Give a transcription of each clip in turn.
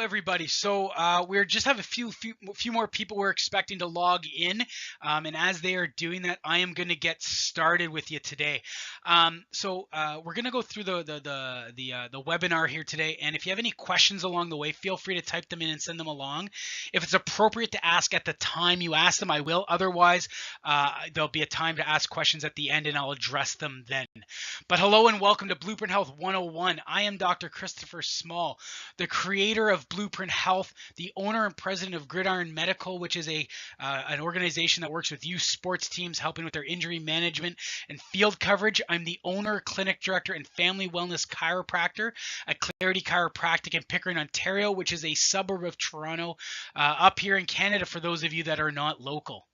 everybody. So we just have a few more people we're expecting to log in, and as they are doing that, I am going to get started with you today. We're going to go through the webinar here today, and if you have any questions along the way, feel free to type them in and send them along. If it's appropriate to ask at the time you ask them, I will. Otherwise, there'll be a time to ask questions at the end, and I'll address them then. But hello and welcome to BluePrint Health 101. I am Dr. Christopher Small, the creator of BluePrint Health, the owner and president of Gridiron Medical, which is an organization that works with youth sports teams, helping with their injury management and field coverage. I'm the owner, clinic director, and family wellness chiropractor at Clarity Chiropractic in Pickering, Ontario, which is a suburb of Toronto, up here in Canada for those of you that are not local.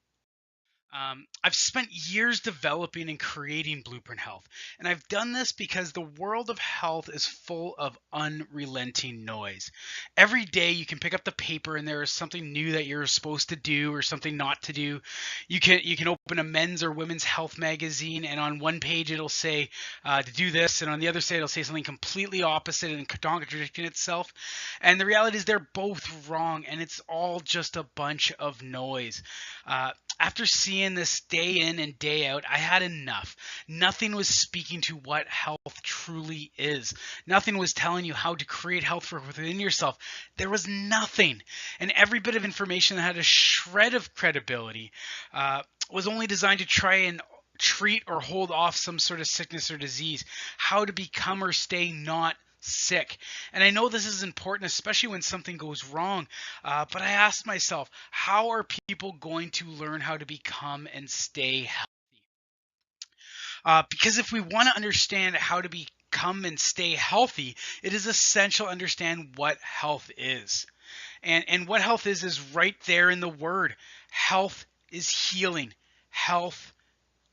I've spent years developing and creating BluePrint Health, and I've done this because the world of health is full of unrelenting noise. Every day you can pick up the paper and there is something new that you're supposed to do or something not to do. You can open a men's or women's health magazine, and on one page it'll say to do this, and on the other side it'll say something completely opposite and contradicting itself. And the reality is they're both wrong, and it's all just a bunch of noise. After seeing this day in and day out, I had enough. Nothing was speaking to what health truly is. Nothing was telling you how to create health from within yourself. There was nothing. And every bit of information that had a shred of credibility was only designed to try and treat or hold off some sort of sickness or disease. How to become or stay not sick. And I know this is important, especially when something goes wrong, but I asked myself, how are people going to learn how to become and stay healthy? Because if we want to understand how to become and stay healthy, it is essential to understand what health is. And what health is right there in the word. Health is healing. Health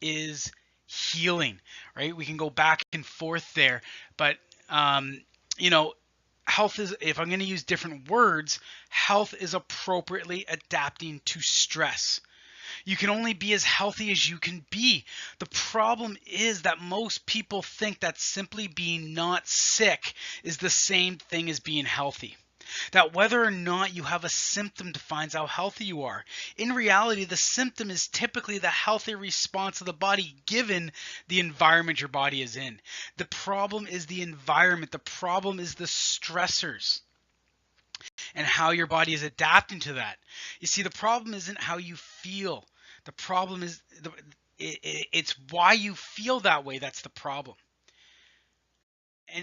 is healing, right? We can go back and forth there, but health is, if I'm going to use different words, health is appropriately adapting to stress. You can only be as healthy as you can be. The problem is that most people think that simply being not sick is the same thing as being healthy. That whether or not you have a symptom defines how healthy you are. In reality, the symptom is typically the healthy response of the body given the environment your body is in. The problem is the environment. The problem is the stressors and how your body is adapting to that. You see, the problem isn't how you feel. The problem is it's why you feel that way. That's the problem.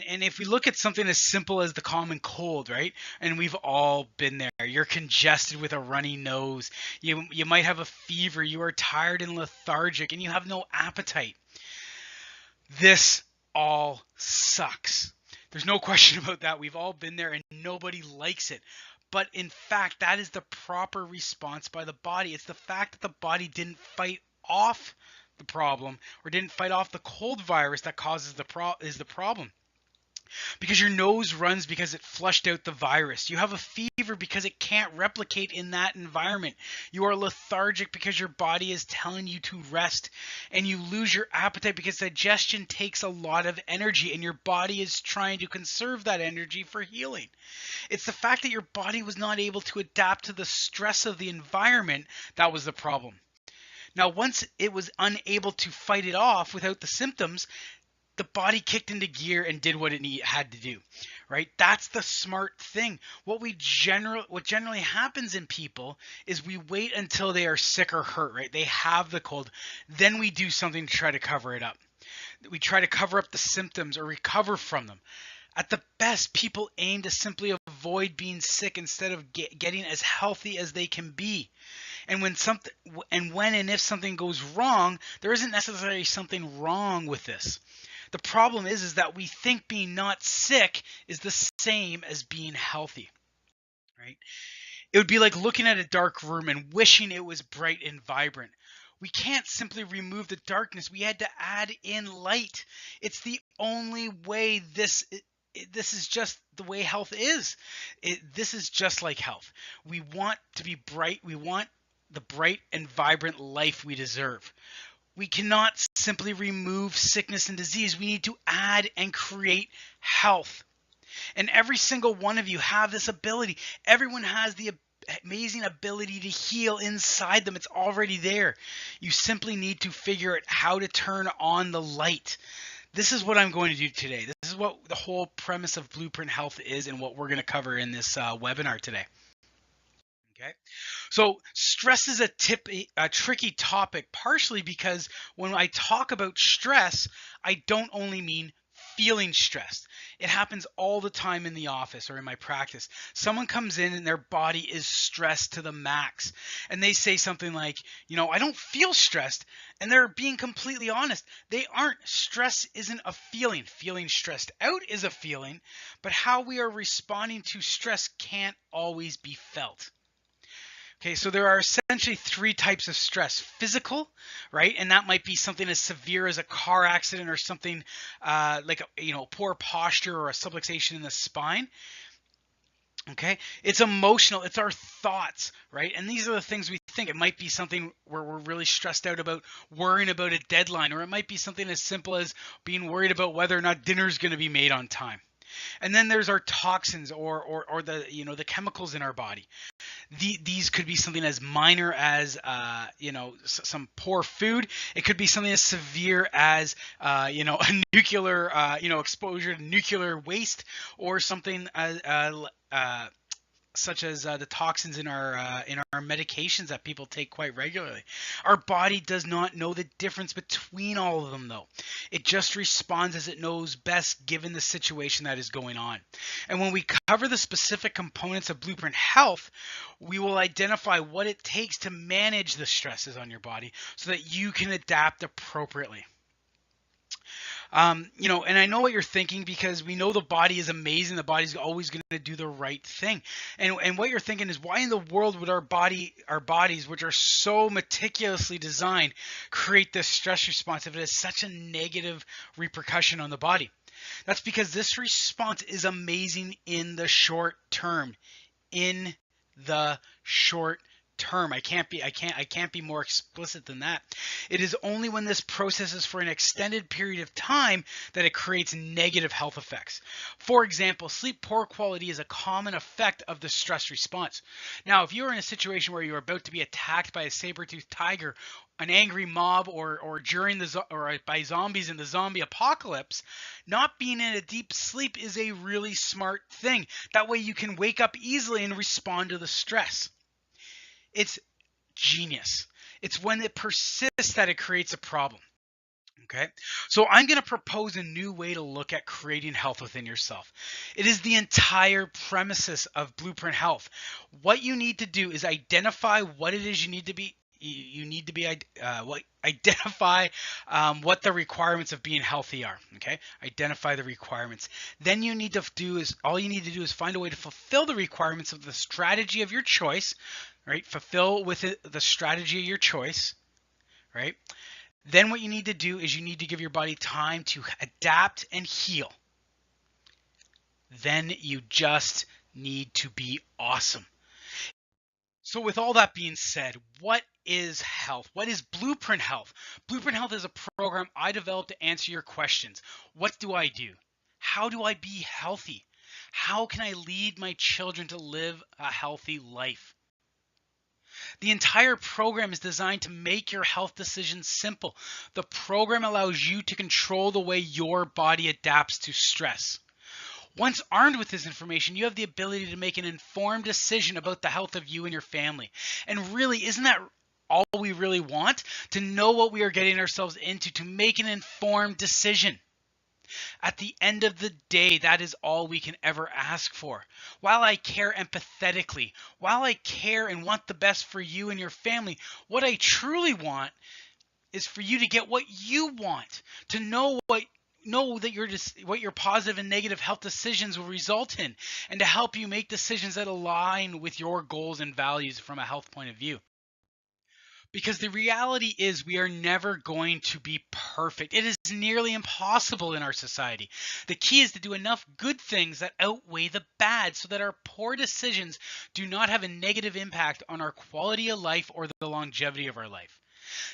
And if we look at something as simple as the common cold, right? And we've all been there. You're congested with a runny nose. You might have a fever. You are tired and lethargic, and you have no appetite. This all sucks. There's no question about that. We've all been there, and nobody likes it. But in fact, that is the proper response by the body. It's the fact that the body didn't fight off the problem or didn't fight off the cold virus that causes the problem. Because your nose runs because it flushed out the virus. You have a fever because it can't replicate in that environment. You are lethargic because your body is telling you to rest. And you lose your appetite because digestion takes a lot of energy and your body is trying to conserve that energy for healing. It's the fact that your body was not able to adapt to the stress of the environment that was the problem. Now, once it was unable to fight it off without the symptoms, the body kicked into gear and did what it had to do, right? That's the smart thing. What generally happens in people is we wait until they are sick or hurt, right? They have the cold. Then we do something to try to cover it up. We try to cover up the symptoms or recover from them. At the best, people aim to simply avoid being sick instead of getting as healthy as they can be. And when and if something goes wrong, there isn't necessarily something wrong with this. The problem is that we think being not sick is the same as being healthy, right? It would be like looking at a dark room and wishing it was bright and vibrant. We can't simply remove the darkness. We had to add in light. It's the only way this is just the way health is. This is just like health. We want to be bright. We want the bright and vibrant life we deserve. We cannot simply remove sickness and disease. We need to add and create health. And every single one of you have this ability. Everyone has the amazing ability to heal inside them. It's already there. You simply need to figure out how to turn on the light. This is what I'm going to do today. This is what the whole premise of BluePrint Health is and what we're going to cover in this webinar today. Okay. So stress is a tricky topic, partially because when I talk about stress, I don't only mean feeling stressed. It happens all the time in the office or in my practice. Someone comes in and their body is stressed to the max, and they say something like, I don't feel stressed, and they're being completely honest. They aren't. Stress isn't a feeling. Feeling stressed out is a feeling, but how we are responding to stress can't always be felt. Okay, so there are essentially three types of stress. Physical, right? And that might be something as severe as a car accident or something like poor posture or a subluxation in the spine. Okay, it's emotional. It's our thoughts, right? And these are the things we think. It might be something where we're really stressed out about worrying about a deadline, or it might be something as simple as being worried about whether or not dinner is going to be made on time. And then there's our toxins or the the chemicals in our body. These could be something as minor as some poor food. It could be something as severe as a nuclear exposure to nuclear waste, or something such as the toxins in our medications that people take quite regularly. Our body does not know the difference between all of them, though. It just responds as it knows best given the situation that is going on. And when we cover the specific components of BluePrint Health, we will identify what it takes to manage the stresses on your body so that you can adapt appropriately. And I know what you're thinking, because we know the body is amazing. The body's always going to do the right thing. And what you're thinking is, why in the world would our bodies, which are so meticulously designed, create this stress response if it has such a negative repercussion on the body? That's because this response is amazing in the short term. In the short term. I can't be more explicit than that. It is only when this process is for an extended period of time that it creates negative health effects. For example, sleep poor quality is a common effect of the stress response. Now, if you're in a situation where you're about to be attacked by a saber-toothed tiger, an angry mob, or by zombies in the zombie apocalypse, not being in a deep sleep is a really smart thing. That way you can wake up easily and respond to the stress. It's genius. It's when it persists that it creates a problem. Okay, so I'm going to propose a new way to look at creating health within yourself. It is the entire premises of BluePrint Health. What you need to do is identify what it is you need to be. Identify what the requirements of being healthy are. Okay, identify the requirements. Then all you need to do is find a way to fulfill the requirements of the strategy of your choice. Right, fulfill with it the strategy of your choice. Right. Then what you need to do is you need to give your body time to adapt and heal. Then you just need to be awesome. So with all that being said, what is health? What is BluePrint Health? BluePrint Health is a program I developed to answer your questions. What do I do? How do I be healthy? How can I lead my children to live a healthy life? The entire program is designed to make your health decisions simple. The program allows you to control the way your body adapts to stress. Once armed with this information, you have the ability to make an informed decision about the health of you and your family. And really, isn't that all we really want? To know what we are getting ourselves into, to make an informed decision. At the end of the day, that is all we can ever ask for. While I care empathetically, while I care and want the best for you and your family, what I truly want is for you to get what you want, to know what your positive and negative health decisions will result in, and to help you make decisions that align with your goals and values from a health point of view. Because the reality is, we are never going to be perfect. It is nearly impossible in our society. The key is to do enough good things that outweigh the bad so that our poor decisions do not have a negative impact on our quality of life or the longevity of our life.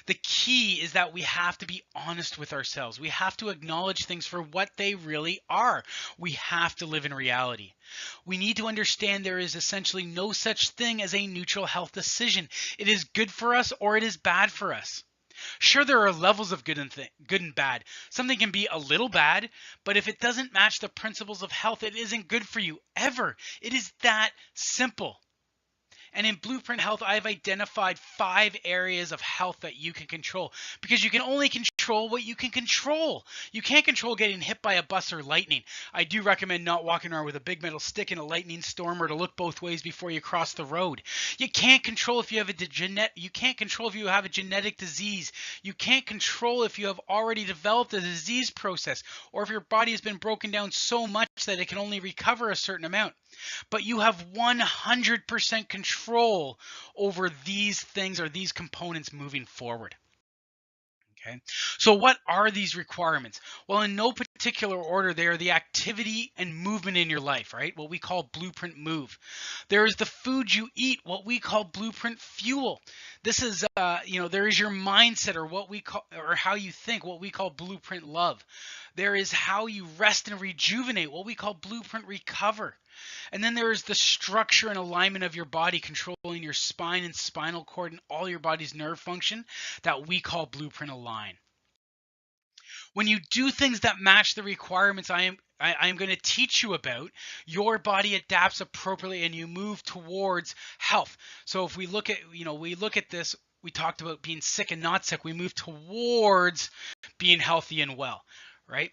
The key is that we have to be honest with ourselves. We have to acknowledge things for what they really are. We have to live in reality. We need to understand there is essentially no such thing as a neutral health decision. It is good for us or it is bad for us. Sure, there are levels of good and bad. Something can be a little bad, but if it doesn't match the principles of health, it isn't good for you ever. It is that simple. And in BluePrint Health, I've identified 5 areas of health that you can control, because you can only control what you can control. You can't control getting hit by a bus or lightning. I do recommend not walking around with a big metal stick in a lightning storm, or to look both ways before you cross the road. You can't control if you have a genetic disease. You can't control if you have already developed a disease process, or if your body has been broken down so much that it can only recover a certain amount. But you have 100% control over these things, or these components, moving forward. Okay. So what are these requirements? Well, in no particular order, they are the activity and movement in your life, right? What we call BluePrint Move. There is the food you eat, what we call BluePrint Fuel. This is, there is your mindset, or how you think, what we call BluePrint Love. There is how you rest and rejuvenate, what we call BluePrint Recover. And then there is the structure and alignment of your body, controlling your spine and spinal cord and all your body's nerve function, that we call BluePrint Align. When you do things that match the requirements I am going to teach you about, your body adapts appropriately and you move towards health. So if we look at this, we talked about being sick and not sick. We move towards being healthy and well, right?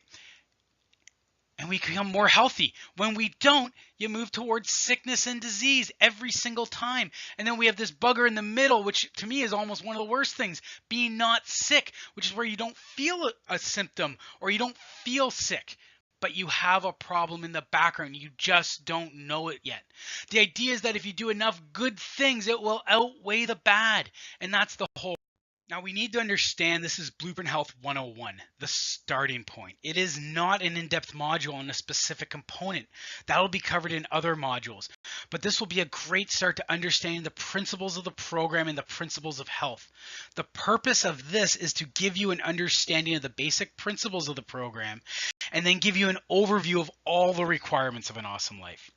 And we become more healthy. When we don't, you move towards sickness and disease every single time. And then we have this bugger in the middle, which to me is almost one of the worst things, being not sick, which is where you don't feel a symptom, or you don't feel sick, but you have a problem in the background. You just don't know it yet. The idea is that if you do enough good things, it will outweigh the bad. And that's the whole. Now, we need to understand this is BluePrint Health 101, the starting point. It is not an in-depth module on a specific component. That will be covered in other modules. But this will be a great start to understanding the principles of the program and the principles of health. The purpose of this is to give you an understanding of the basic principles of the program, and then give you an overview of all the requirements of an awesome life.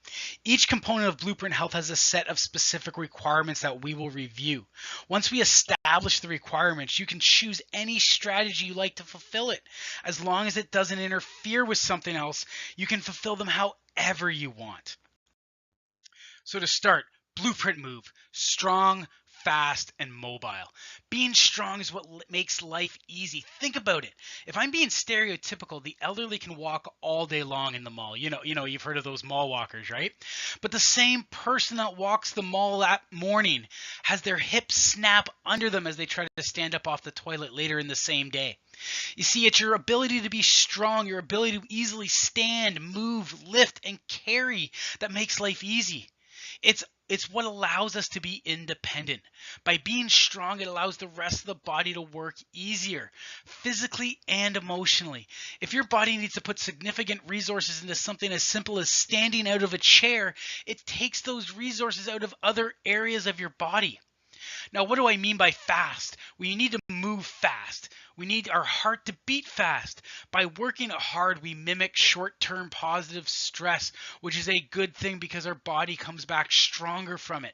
Each component of BluePrint Health has a set of specific requirements that we will review. Once we establish the requirements, you can choose any strategy you like to fulfill it. As long as it doesn't interfere with something else, you can fulfill them however you want. So to start, BluePrint Move: strong, fast, and mobile. Being strong is what makes life easy. Think about it. If I'm being stereotypical, the elderly can walk all day long in the mall. You've heard of those mall walkers, right? But the same person that walks the mall that morning has their hips snap under them as they try to stand up off the toilet later in the same day. You see, it's your ability to be strong, your ability to easily stand, move, lift, and carry that makes life easy. It's what allows us to be independent. By being strong, it allows the rest of the body to work easier, physically and emotionally. If your body needs to put significant resources into something as simple as standing out of a chair, it takes those resources out of other areas of your body. Now, what do I mean by fast? We need to move fast. We need our heart to beat fast. By working hard, we mimic short-term positive stress, which is a good thing because our body comes back stronger from it.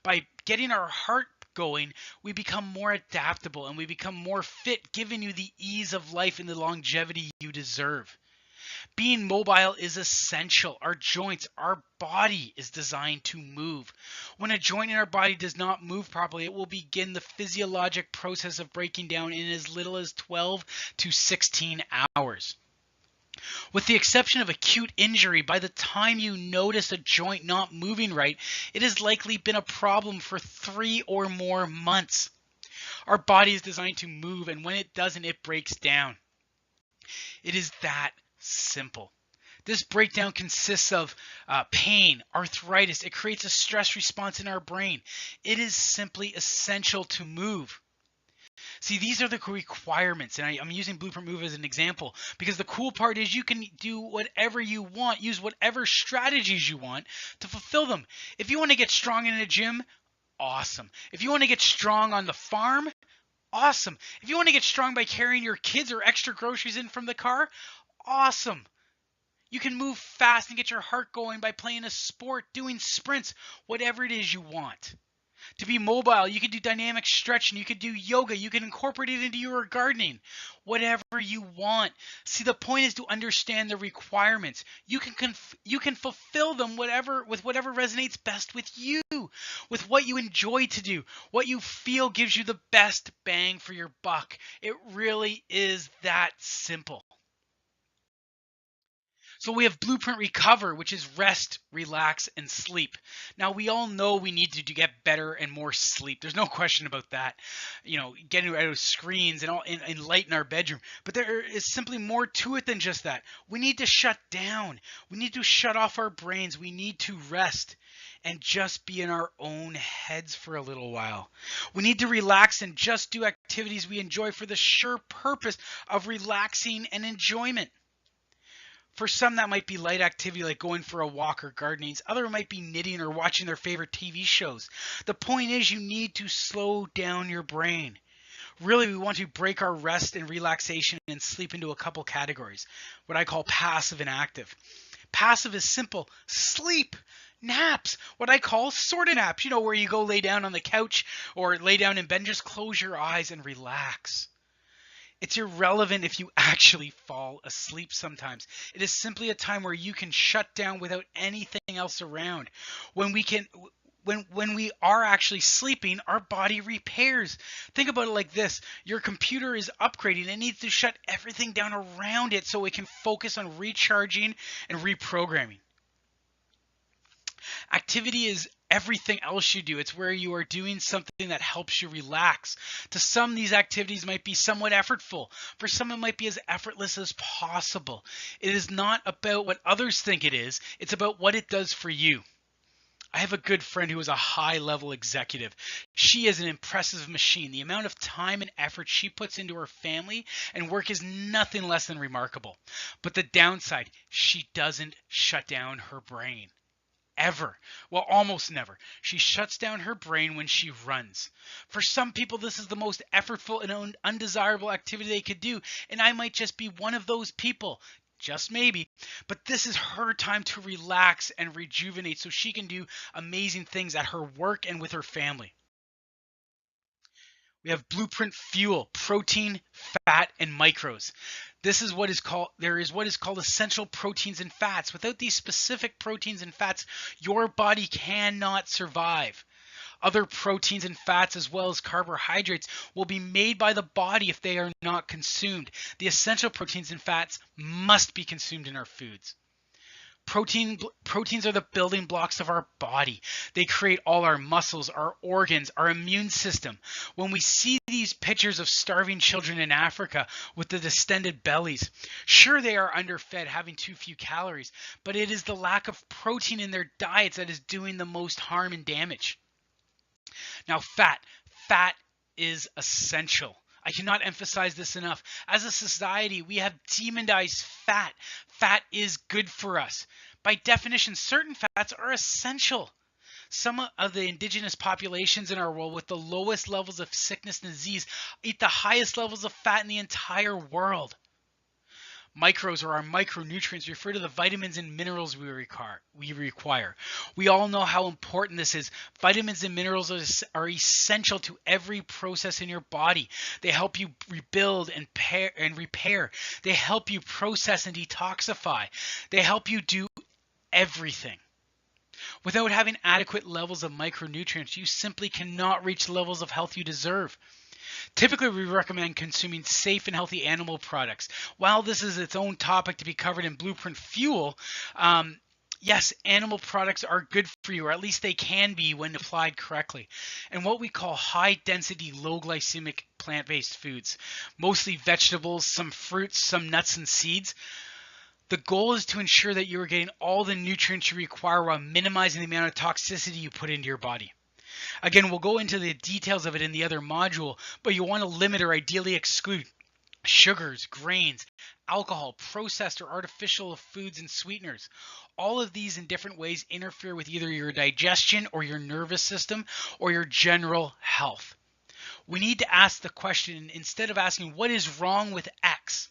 By getting our heart going, we become more adaptable and we become more fit, giving you the ease of life and the longevity you deserve. Being mobile is essential. Our joints, our body is designed to move. When a joint in our body does not move properly, it will begin the physiologic process of breaking down in as little as 12 to 16 hours. With the exception of acute injury, by the time you notice a joint not moving right, it has likely been a problem for 3 or more months. Our body is designed to move, and when it doesn't, it breaks down. It is that simple. This breakdown consists of pain, arthritis. It creates a stress response in our brain. It is simply essential to move. See, these are the requirements, and I'm using BluePrint Move as an example because the cool part is you can do whatever you want, use whatever strategies you want to fulfill them. If you want to get strong in a gym, awesome. If you want to get strong on the farm, Awesome. If you want to get strong by carrying your kids or extra groceries in from the car, awesome. You can move fast and get your heart going by playing a sport, doing sprints, whatever it is you want. To be mobile, you can do dynamic stretching, you can do yoga, you can incorporate it into your gardening, whatever you want. See, the point is to understand the requirements. You can fulfill them with whatever resonates best with you, with what you enjoy to do, what you feel gives you the best bang for your buck. It really is that simple. So we have Blueprint Recover, which is rest, relax, and sleep. Now we all know we need to get better and more sleep. There's no question about that. Getting out of screens and light in our bedroom. But there is simply more to it than just that. We need to shut down. We need to shut off our brains. We need to rest and just be in our own heads for a little while. We need to relax and just do activities we enjoy for the sure purpose of relaxing and enjoyment. For some, that might be light activity like going for a walk or gardening. Other might be knitting or watching their favorite TV shows. The point is you need to slow down your brain. Really, we want to break our rest and relaxation and sleep into a couple categories, what I call passive and active. Passive is simple, sleep, naps, what I call sort of naps, where you go lay down on the couch or lay down in bed and just close your eyes and relax. It's irrelevant if you actually fall asleep sometimes. It is simply a time where you can shut down without anything else around. When we are actually sleeping, our body repairs. Think about it like this. Your computer is upgrading. It needs to shut everything down around it so it can focus on recharging and reprogramming. Activity is everything else you do. It's where you are doing something that helps you relax. To some, these activities might be somewhat effortful. For some, it might be as effortless as possible. It is not about what others think it is. It's about what it does for you. I have a good friend who is a high-level executive. She is an impressive machine. The amount of time and effort she puts into her family and work is nothing less than remarkable. But the downside, she doesn't shut down her brain. Ever. Well, almost never. She shuts down her brain when she runs. For some people, this is the most effortful and undesirable activity they could do, and I might just be one of those people. Just maybe. But this is her time to relax and rejuvenate so she can do amazing things at her work and with her family. We have Blueprint Fuel, protein, fat, and micros. There is what is called essential proteins and fats. Without these specific proteins and fats, your body cannot survive. Other proteins and fats as well as carbohydrates will be made by the body if they are not consumed. The essential proteins and fats must be consumed in our foods. Proteins are the building blocks of our body. They create all our muscles, our organs, our immune system. When we see these pictures of starving children in Africa with the distended bellies, sure they are underfed, having too few calories, but it is the lack of protein in their diets that is doing the most harm and damage. Now, fat is essential. I cannot emphasize this enough. As a society, we have demonized fat. Fat is good for us. By definition, certain fats are essential. Some of the indigenous populations in our world with the lowest levels of sickness and disease eat the highest levels of fat in the entire world. Micros, or our micronutrients, refer to the vitamins and minerals we require. We all know how important this is. Vitamins and minerals are essential to every process in your body. They help you rebuild and repair. They help you process and detoxify. They help you do everything. Without having adequate levels of micronutrients, you simply cannot reach the levels of health you deserve. Typically, we recommend consuming safe and healthy animal products. While this is its own topic to be covered in Blueprint Fuel, yes, animal products are good for you, or at least they can be when applied correctly. And what we call high-density, low-glycemic plant-based foods, mostly vegetables, some fruits, some nuts and seeds. The goal is to ensure that you are getting all the nutrients you require while minimizing the amount of toxicity you put into your body. Again, we'll go into the details of it in the other module, but you want to limit or ideally exclude sugars, grains, alcohol, processed or artificial foods and sweeteners. All of these in different ways interfere with either your digestion or your nervous system or your general health. We need to ask the question, instead of asking what is wrong with X,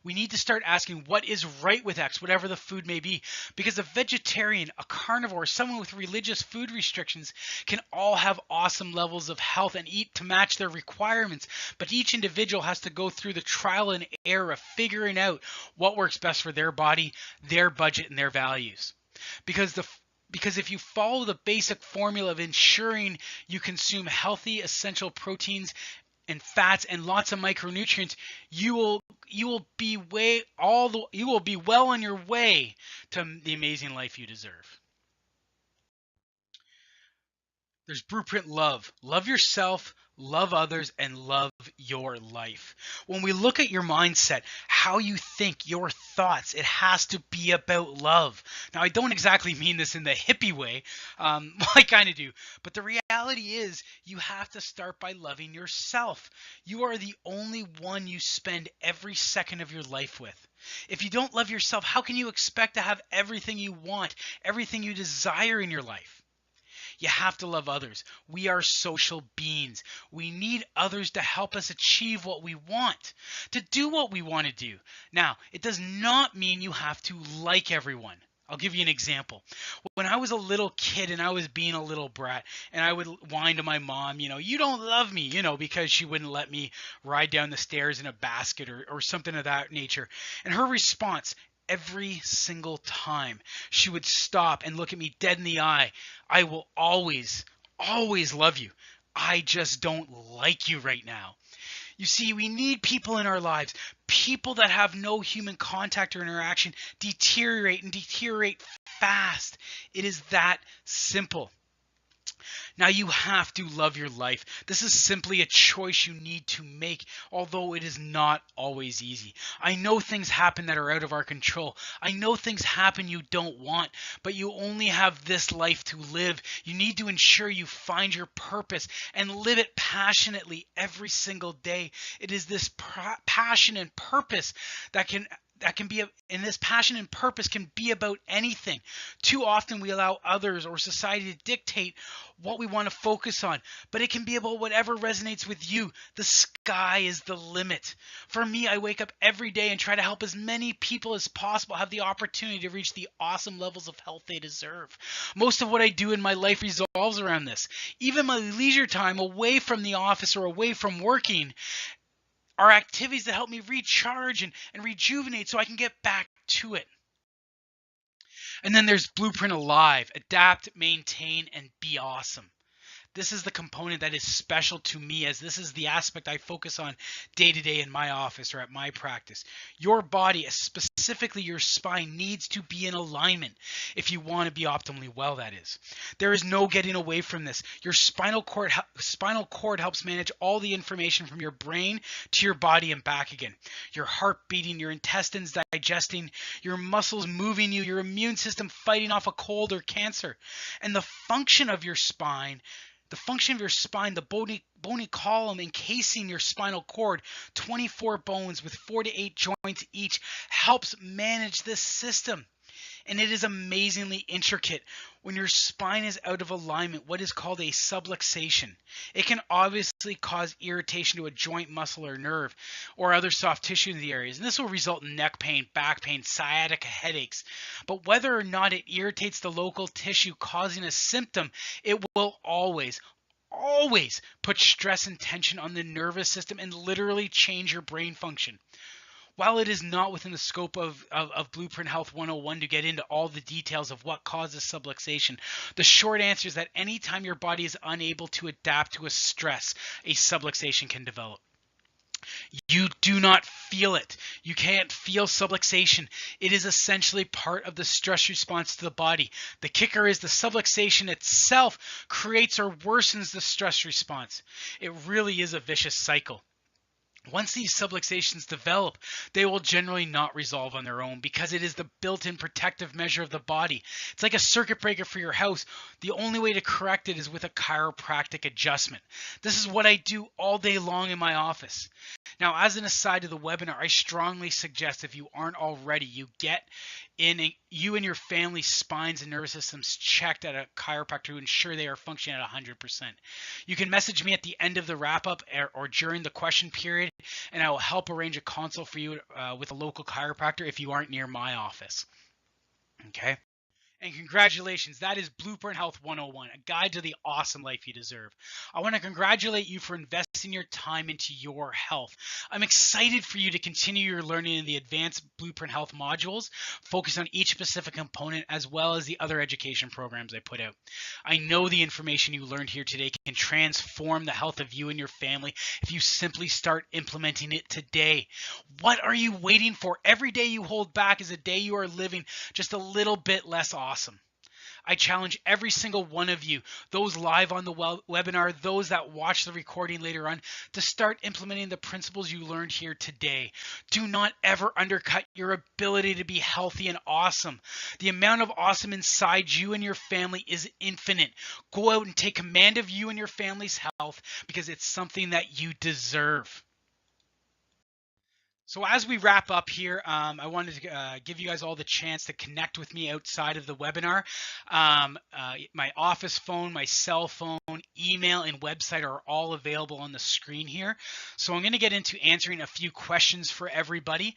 we need to start asking what is right with X, whatever the food may be. Because a vegetarian, a carnivore, someone with religious food restrictions can all have awesome levels of health and eat to match their requirements. But each individual has to go through the trial and error of figuring out what works best for their body, their budget, and their values. Because if you follow the basic formula of ensuring you consume healthy, essential proteins and fats and lots of micronutrients, you will be well on your way to the amazing life you deserve. There's BluePrint love. Love yourself, love others, and love your life. When we look at your mindset, how you think, your thoughts, it has to be about love. Now, I don't exactly mean this in the hippie way. I kind of do. But the reality is you have to start by loving yourself. You are the only one you spend every second of your life with. If you don't love yourself, how can you expect to have everything you want, everything you desire in your life? You have to love others. We are social beings. We need others to help us achieve what we want, to do what we want to do. Now, it does not mean you have to like everyone. I'll give you an example. When I was a little kid and I was being a little brat, and I would whine to my mom, you don't love me, because she wouldn't let me ride down the stairs in a basket or something of that nature. And her response, every single time, she would stop and look at me dead in the eye. I will always, always love you. I just don't like you right now. You see, we need people in our lives. People that have no human contact or interaction deteriorate fast. It is that simple. Now you have to love your life. This is simply a choice you need to make, although it is not always easy. I know things happen that are out of our control. I know things happen you don't want, but you only have this life to live. You need to ensure you find your purpose and live it passionately every single day. It is this passion and purpose that can be, and this passion and purpose can be about anything. Too often we allow others or society to dictate what we want to focus on, but it can be about whatever resonates with you. The sky is the limit. For me, I wake up every day and try to help as many people as possible have the opportunity to reach the awesome levels of health they deserve. Most of what I do in my life revolves around this. Even my leisure time away from the office or away from working are activities that help me recharge and rejuvenate so I can get back to it. And then there's BluePrint Alive, adapt, maintain, and be awesome. This is the component that is special to me, as this is the aspect I focus on day to day in my office or at my practice. Your body, specifically your spine, needs to be in alignment if you want to be optimally well, that is. There is no getting away from this. Your spinal cord helps manage all the information from your brain to your body and back again. Your heart beating, your intestines digesting, your muscles moving you, your immune system fighting off a cold or cancer. And the function of your spine, the bony column encasing your spinal cord, 24 bones with 4 to 8 joints each, helps manage this system. And it is amazingly intricate. When your spine is out of alignment, what is called a subluxation, it can obviously cause irritation to a joint, muscle, or nerve, or other soft tissue in the areas. And this will result in neck pain, back pain, sciatica, headaches. But whether or not it irritates the local tissue causing a symptom, it will always put stress and tension on the nervous system and literally change your brain function. While it is not within the scope of BluePrint Health 101 to get into all the details of what causes subluxation, the short answer is that anytime your body is unable to adapt to a stress, a subluxation can develop. You do not feel it. You can't feel subluxation. It is essentially part of the stress response to the body. The kicker is the subluxation itself creates or worsens the stress response. It really is a vicious cycle. Once these subluxations develop, they will generally not resolve on their own because it is the built-in protective measure of the body. It's like a circuit breaker for your house. The only way to correct it is with a chiropractic adjustment. This is what I do all day long in my office. Now, as an aside to the webinar, I strongly suggest, if you aren't already, you and your family's spines and nervous systems checked at a chiropractor to ensure they are functioning at 100%. You can message me at the end of the wrap up or during the question period, and I will help arrange a consult for you with a local chiropractor if you aren't near my office. Okay. And congratulations, that is Blueprint Health 101, a guide to the awesome life you deserve. I want to congratulate you for investing your time into your health. I'm excited for you to continue your learning in the advanced Blueprint Health modules, focus on each specific component, as well as the other education programs I put out. I know the information you learned here today can transform the health of you and your family if you simply start implementing it today. What are you waiting for? Every day you hold back is a day you are living just a little bit less awesome. I challenge every single one of you, those live on the webinar, those that watch the recording later on, to start implementing the principles you learned here today. Do not ever undercut your ability to be healthy and awesome. The amount of awesome inside you and your family is infinite. Go out and take command of you and your family's health, because it's something that you deserve. So as we wrap up here, I wanted to give you guys all the chance to connect with me outside of the webinar. My office phone, my cell phone, email, and website are all available on the screen here. So I'm going to get into answering a few questions for everybody.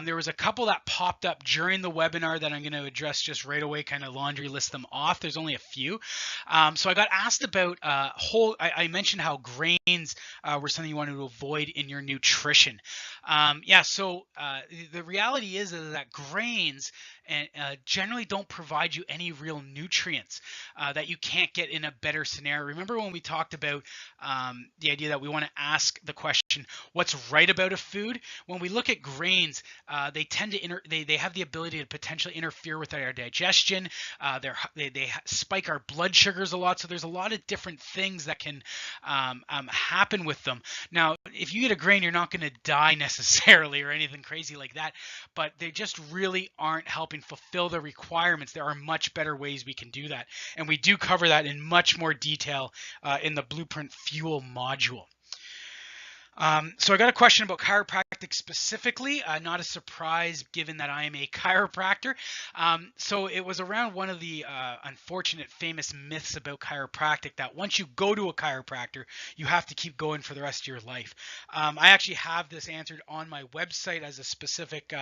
There was a couple that popped up during the webinar that I'm going to address just right away, kind of laundry list them off. There's only a few. So I got asked about I mentioned how grains were something you wanted to avoid in your nutrition. So the reality is that grains generally don't provide you any real nutrients that you can't get in a better scenario. Remember when we talked about the idea that we want to ask the question, what's right about a food? When we look at grains, they tend to they have the ability to potentially interfere with our digestion. They spike our blood sugars a lot. So there's a lot of different things that can happen with them. Now, if you eat a grain, you're not going to die necessarily or anything crazy like that, but they just really aren't helping fulfill the requirements. There are much better ways we can do that, and we do cover that in much more detail in the Blueprint Fuel module. So I got a question about chiropractic specifically, not a surprise given that I am a chiropractor. So it was around one of the unfortunate famous myths about chiropractic that once you go to a chiropractor, you have to keep going for the rest of your life. I actually have this answered on my website as a specific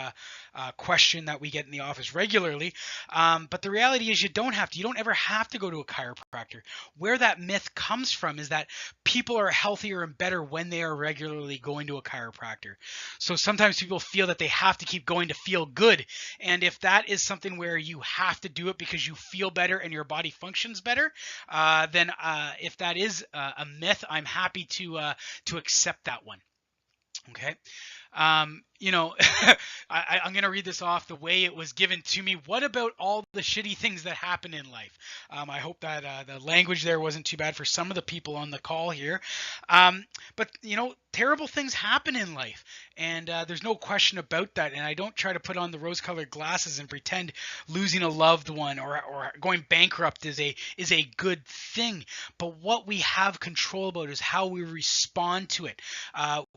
question that we get in the office regularly. But the reality is you don't ever have to go to a chiropractor. Where that myth comes from is that people are healthier and better when they are regularly going to a chiropractor. So sometimes people feel that they have to keep going to feel good. And if that is something where you have to do it because you feel better and your body functions better, then if that is a myth, I'm happy to accept that one. Okay. I'm going to read this off the way it was given to me. What about all the shitty things that happen in life? I hope that the language there wasn't too bad for some of the people on the call here. But terrible things happen in life, and there's no question about that. And I don't try to put on the rose-colored glasses and pretend losing a loved one or going bankrupt is a good thing. But what we have control about is how we respond to it.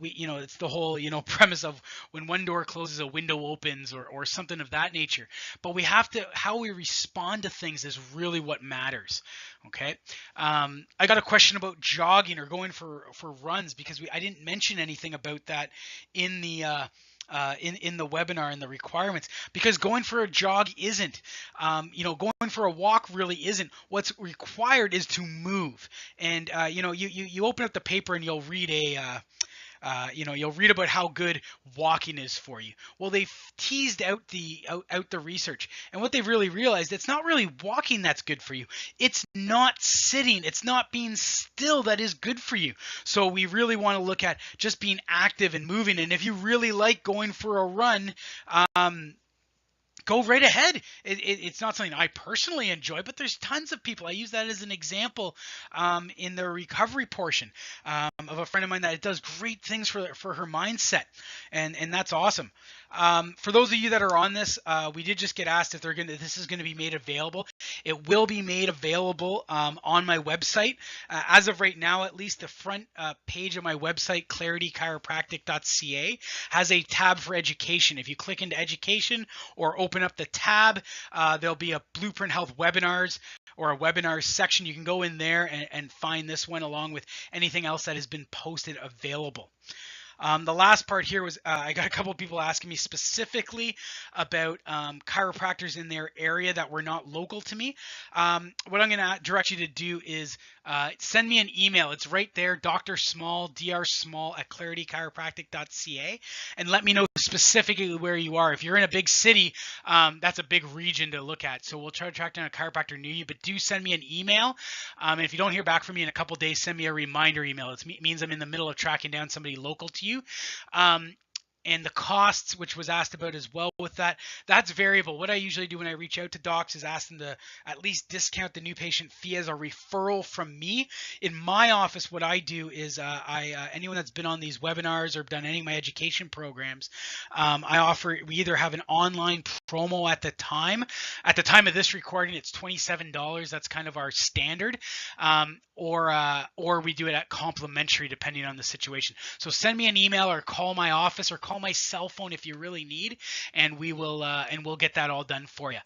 It's the whole premise of when one door closes, a window opens, or something of that nature. But how we respond to things is really what matters. Okay. I got a question about jogging or going for runs, because I didn't mention anything about that in the in the webinar and the requirements, because going for a jog isn't, going for a walk really isn't. What's required is to move. And you open up the paper and you'll read you'll read about how good walking is for you. Well, they've teased out the research, and what they've really realized, it's not really walking that's good for you. It's not sitting, it's not being still that is good for you. So we really want to look at just being active and moving. And if you really like going for a run, go right ahead. It's not something I personally enjoy, but there's tons of people. I use that as an example in the recovery portion of a friend of mine that it does great things for her mindset, and that's awesome. For those of you that are on this, we did just get asked if this is gonna be made available. It will be made available on my website. As of right now, at least the front page of my website, claritychiropractic.ca, has a tab for education. If you click into education or open up the tab, there'll be a BluePrint Health webinars or a webinars section. You can go in there and find this one along with anything else that has been posted available. The last part here was I got a couple of people asking me specifically about chiropractors in their area that were not local to me. What I'm going to direct you to do is send me an email. It's right there, Dr. Small, Dr. Small at claritychiropractic.ca, and let me know specifically where you are. If you're in a big city, that's a big region to look at. So we'll try to track down a chiropractor near you, but do send me an email. And if you don't hear back from me in a couple days, send me a reminder email. It means I'm in the middle of tracking down somebody local to you. And the costs, which was asked about as well with that, that's variable. What I usually do when I reach out to docs is ask them to at least discount the new patient fee as a referral from me. In my office, what I do is anyone that's been on these webinars or done any of my education programs, we either have an online promo at the time. At the time of this recording, it's $27. That's kind of our standard. Or we do it at complimentary depending on the situation. So send me an email or call my office or call my cell phone if you really need, and we'll get that all done for you.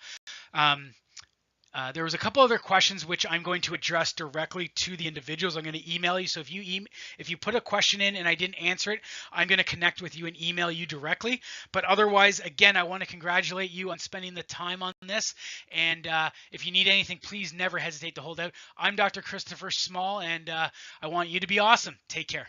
There was a couple other questions which I'm going to address directly to the individuals. I'm going to email you. So if you put a question in and I didn't answer it, I'm going to connect with you and email you directly. But otherwise, again, I want to congratulate you on spending the time on this. And if you need anything, please never hesitate to hold out. I'm Dr. Christopher Small, and I want you to be awesome. Take care.